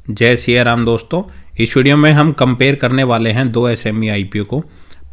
जय सिया राम दोस्तों। इस वीडियो में हम कंपेयर करने वाले हैं दो एसएमई आईपीओ को।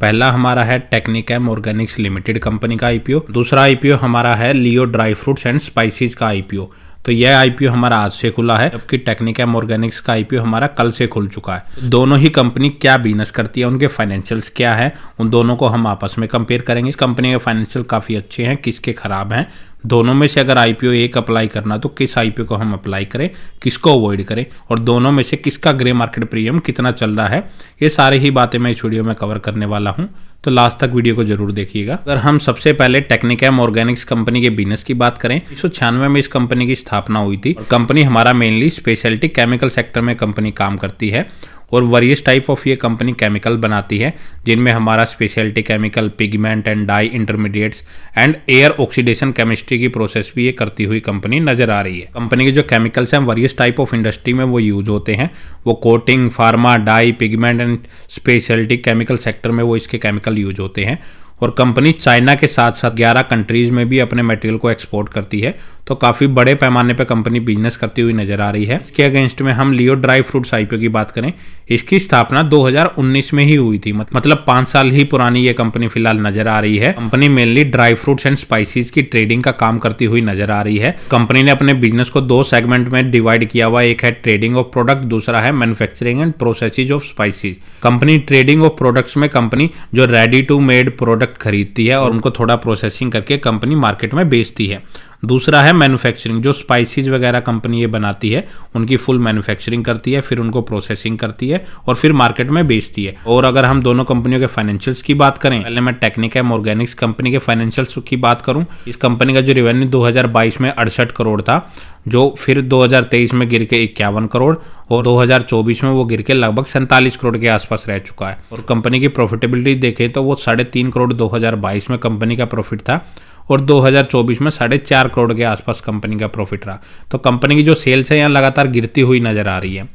पहला हमारा है टेक्निकेम ऑर्गेनिक्स लिमिटेड कंपनी का आईपीओ, दूसरा आईपीओ हमारा है लियो ड्राई फ्रूट्स एंड स्पाइसेस का आईपीओ। तो यह आईपीओ हमारा आज से खुला है, जबकि टेक्निकेम ऑर्गेनिक्स का आईपीओ हमारा कल से खुल चुका है। दोनों ही कंपनी क्या बिजनेस करती है, उनके फाइनेंशियल्स क्या है, उन दोनों को हम आपस में कंपेयर करेंगे। इस कंपनी के फाइनेंशियल काफ़ी अच्छे हैं, किसके खराब हैं, दोनों में से अगर आईपीओ एक अप्लाई करना तो किस आईपीओ को हम अप्लाई करें, किसको अवॉइड करें, और दोनों में से किसका ग्रे मार्केट प्रीमियम कितना चल रहा है, ये सारी ही बातें मैं इस वीडियो में कवर करने वाला हूं। तो लास्ट तक वीडियो को जरूर देखिएगा। अगर हम सबसे पहले टेक्निकेम ऑर्गेनिक्स कंपनी के बिजनेस की बात करें, 1996 में इस कंपनी की स्थापना हुई थी। कंपनी हमारा मेनली स्पेशलिटी केमिकल सेक्टर में कंपनी काम करती है और वेरियस टाइप ऑफ ये कंपनी केमिकल बनाती है, जिनमें हमारा speciality chemical, pigment and dye intermediates and air oxidation chemistry की प्रोसेस भी ये करती हुई कंपनी नजर आ रही है। कंपनी के जो केमिकल्स हैं वेरियस टाइप ऑफ इंडस्ट्री में वो यूज होते हैं। वो coating, pharma, dye, pigment and speciality chemical sector में वो इसके केमिकल यूज होते हैं। और कंपनी चाइना के साथ साथ 11 कंट्रीज में भी अपने मटेरियल को एक्सपोर्ट करती है। तो काफ़ी बड़े पैमाने पर कंपनी बिजनेस करती हुई नजर आ रही है। इसके अगेंस्ट में हम लियो ड्राई फ्रूट्स आईपीओ की बात करें, इसकी स्थापना 2019 में ही हुई थी, मतलब 5 साल ही पुरानी ये कंपनी फिलहाल नजर आ रही है। Company mainly dry fruits and spices की ट्रेडिंग का काम करती हुई नजर आ रही है। कंपनी ने अपने बिजनेस को 2 सेगमेंट में डिवाइड किया हुआ, एक है ट्रेडिंग ऑफ प्रोडक्ट, दूसरा है manufacturing and processes of spices. Company trading of products में कंपनी जो रेडी टू मेड प्रोडक्ट खरीदती है और उनको थोड़ा प्रोसेसिंग करके कंपनी मार्केट में बेचती है। दूसरा है मैन्युफैक्चरिंग, जो स्पाइसेस वगैरह कंपनी ये बनाती है उनकी फुल मैन्युफैक्चरिंग करती है, फिर उनको प्रोसेसिंग करती है और फिर मार्केट में बेचती है। और अगर हम दोनों कंपनियों के फाइनेंशियल्स की बात करें, पहले मैं टेक्निकेम ऑर्गेनिक्स कंपनी के फाइनेंशियल्स की बात करूं, इस कंपनी का जो रेवेन्यू 2022 में 68 करोड़ था, जो फिर 2023 में गिर के 51 करोड़ और 2024 में वो गिर के लगभग 47 करोड़ के आसपास रह चुका है। और कंपनी की प्रॉफिटेबिलिटी देखें तो वो 3.5 करोड़ 2022 में कंपनी का प्रॉफिट था और 2024 में 4.5 करोड़ के आसपास कंपनी का प्रॉफिट रहा। तो कंपनी की जो सेल्स है यहाँ लगातार गिरती हुई नजर आ रही है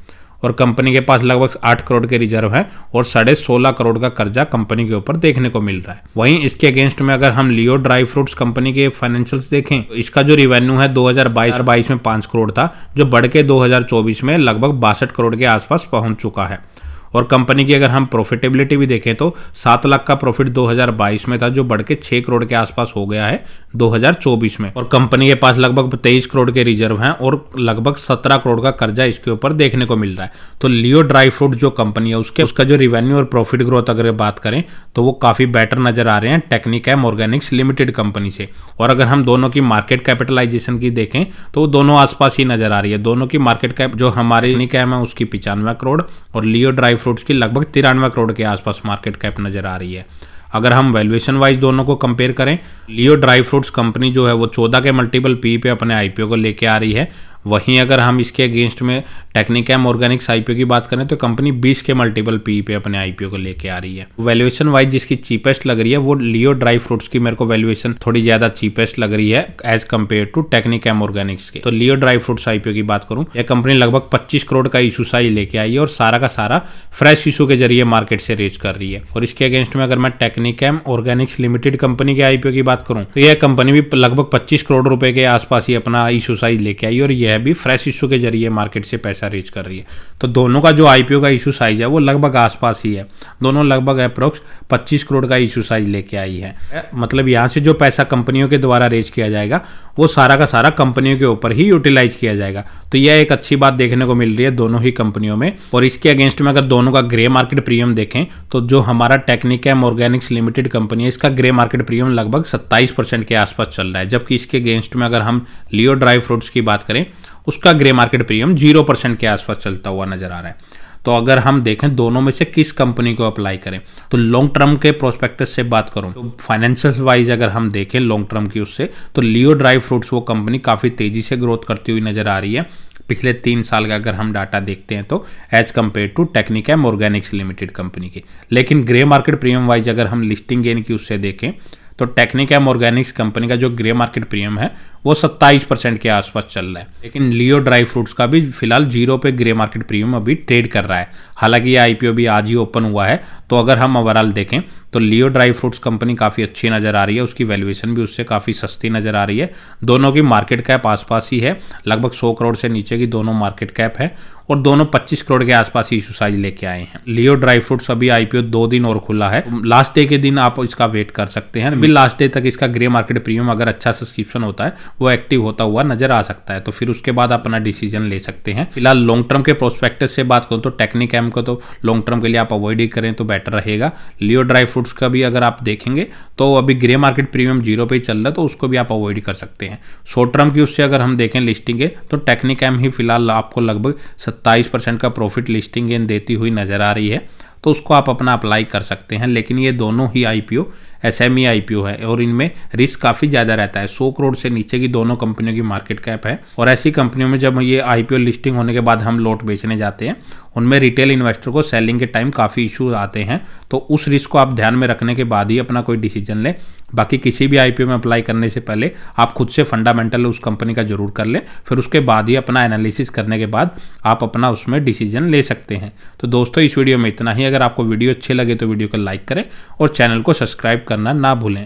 और कंपनी के पास लगभग 8 करोड़ के रिजर्व है और 16.5 करोड़ का कर्जा कंपनी के ऊपर देखने को मिल रहा है। वहीं इसके अगेंस्ट में अगर हम लियो ड्राई फ्रूट्स कंपनी के फाइनेंशियल्स देखें तो इसका जो रिवेन्यू है 2022 में 5 करोड़ था, जो बढ़ के 2024 में लगभग 62 करोड़ के आसपास पहुंच चुका है। और कंपनी की अगर हम प्रॉफिटेबिलिटी भी देखें तो 7 लाख का प्रॉफिट 2022 में था, जो बढ़ के 6 करोड़ के आसपास हो गया है 2024 में। और कंपनी के पास लगभग 23 करोड़ के रिजर्व हैं और लगभग 17 करोड़ का कर्जा इसके ऊपर देखने को मिल रहा है। तो लियो ड्राई फ्रूट जो कंपनी है उसका जो रिवेन्यू और प्रॉफिट ग्रोथ अगर बात करें तो वो काफी बेटर नजर आ रहे हैं टेक्निकेम ऑर्गेनिक्स लिमिटेड कंपनी से। और अगर हम दोनों की मार्केट कैपिटलाइजेशन की देखें तो दोनों आसपास ही नजर आ रही है। दोनों की मार्केट कैप जो हमारी टेक्निकेम है उसकी 95 करोड़ और लियो ड्राई फ्रूट्स की लगभग 93 करोड़ के आसपास मार्केट कैप नजर आ रही है। अगर हम वैल्यूएशन वाइज दोनों को कंपेयर करें, लियो ड्राई फ्रूट्स कंपनी जो है वो 14 के मल्टीपल पी पे अपने आईपीओ को लेके आ रही है। वहीं अगर हम इसके अगेंस्ट में टेक्निकेम ऑर्गेनिक्स आईपीओ की बात करें तो कंपनी 20 के मल्टीपल पी पे अपने आईपीओ को लेके आ रही है। वैल्यूएशन वाइज जिसकी चीपेस्ट लग रही है वो लियो ड्राई फ्रूट्स की मेरे को वैल्यूएशन थोड़ी ज्यादा चीपेस्ट लग रही है as compared to Technichem Organics के। तो लियो ड्राई फ्रूट्स आईपीओ की बात करूं, यह कंपनी लगभग 25 करोड़ का इशू साइज लेके आई है और सारा का सारा फ्रेश इशू के जरिए मार्केट से रेज कर रही है। और इसके अगेंस्ट में अगर मैं टेक्निकेम ऑर्गेनिक्स लिमिटेड कंपनी के आईपीओ की बात करूं तो यह कंपनी भी लगभग 25 करोड़ रुपए के आसपास ही अपना इशू साइज लेके आई और यह भी फ्रेश इशू के जरिए मार्केट से पैसा रीच कर रही है। तो दोनों का जो आईपीओ का इशू साइज है वो लगभग आसपास ही है। दोनों लगभग अप्रोक्स 25 करोड़ का इशू साइज लेके आई है। मतलब यहां से जो पैसा कंपनियों के द्वारा रेज किया जाएगा वो सारा का सारा कंपनियों के ऊपर ही यूटिलाइज किया जाएगा। तो यह एक अच्छी बात देखने को मिल रही है दोनों ही कंपनियों में। और इसके अगेंस्ट में अगर दोनों का ग्रे मार्केट प्रीमियम देखें तो जो हमारा टेक्निकेम ऑर्गेनिक्स लिमिटेड कंपनी है इसका ग्रे मार्केट प्रीमियम लगभग 27% के आसपास चल रहा है, जबकि इसके अगेंस्ट में अगर हम लियो ड्राई फ्रूट्स की बात करें उसका ग्रे मार्केट प्रीमियम 0% के आसपास चलता हुआ नजर आ रहा है। तो अगर हम देखें दोनों में से किस कंपनी को अप्लाई करें, तो लॉन्ग टर्म के प्रोस्पेक्टस से बात करूं तो फाइनेंशियल वाइज अगर हम देखें लॉन्ग टर्म की उससे, तो लियो ड्राई फ्रूट्स वो कंपनी काफी तेजी से ग्रोथ करती हुई नजर आ रही है पिछले 3 साल का अगर हम डाटा देखते हैं तो as compared to Technichem Organics Limited company के। लेकिन ग्रे मार्केट प्रीमियम वाइज अगर हम लिस्टिंग गेन की उससे देखें तो टेक्निकेम ऑर्गेनिक्स कंपनी का जो ग्रे मार्केट प्रीमियम है वो 27% के आसपास चल रहा है। लेकिन लियो ड्राई फ्रूट्स का भी फिलहाल 0 पे ग्रे मार्केट प्रीमियम अभी ट्रेड कर रहा है। हालांकि ये आईपीओ भी आज ही ओपन हुआ है, तो अगर हम ओवरऑल देखें तो लियो ड्राई फ्रूट्स कंपनी काफ़ी अच्छी नज़र आ रही है, उसकी वैल्यूएशन भी उससे काफ़ी सस्ती नज़र आ रही है। दोनों की मार्केट कैप आसपास ही है, लगभग 100 करोड़ से नीचे की दोनों मार्केट कैप है और दोनों 25 करोड़ के आसपास इशू साइज लेके आए हैं। लियो ड्राई फ्रूट्स अभी आईपीओ 2 दिन और खुला है, लास्ट डे के दिन आप इसका वेट कर सकते हैं। अभी लास्ट डे तक इसका ग्रे मार्केट प्रीमियम अगर अच्छा सब्सक्रिप्शन होता है वो एक्टिव होता हुआ नजर आ सकता है, तो फिर उसके बाद अपना डिसीजन ले सकते हैं। फिलहाल लॉन्ग टर्म के प्रोस्पेक्टस से बात करूं तो टेक्निकैम को तो लॉन्ग टर्म के लिए आप अवॉइड ही करें तो बेटर रहेगा। लियो ड्राई फ्रूट्स का भी अगर आप देखेंगे तो अभी ग्रे मार्केट प्रीमियम 0 पे ही चल रहा है, तो उसको भी आप अवॉइड कर सकते हैं। शॉर्ट टर्म की उससे अगर हम देखें लिस्टिंग है तो टेक्निकैम ही फिलहाल आपको लगभग 27% का प्रॉफिट लिस्टिंग गेन देती हुई नजर आ रही है, तो उसको आप अपना अप्लाई कर सकते हैं। लेकिन ये दोनों ही आईपीओ एसएमई आईपीओ है और इनमें रिस्क काफ़ी ज़्यादा रहता है। 100 करोड़ से नीचे की दोनों कंपनियों की मार्केट कैप है और ऐसी कंपनियों में जब ये आईपीओ लिस्टिंग होने के बाद हम लॉट बेचने जाते हैं उनमें रिटेल इन्वेस्टर को सेलिंग के टाइम काफ़ी इशू आते हैं, तो उस रिस्क को आप ध्यान में रखने के बाद ही अपना कोई डिसीजन लें। बाकी किसी भी आईपीओ में अप्लाई करने से पहले आप खुद से फंडामेंटल उस कंपनी का जरूर कर लें, फिर उसके बाद ही अपना एनालिसिस करने के बाद आप अपना उसमें डिसीजन ले सकते हैं। तो दोस्तों इस वीडियो में इतना ही। अगर आपको वीडियो अच्छे लगे तो वीडियो को लाइक करें और चैनल को सब्सक्राइब करना ना भूलें।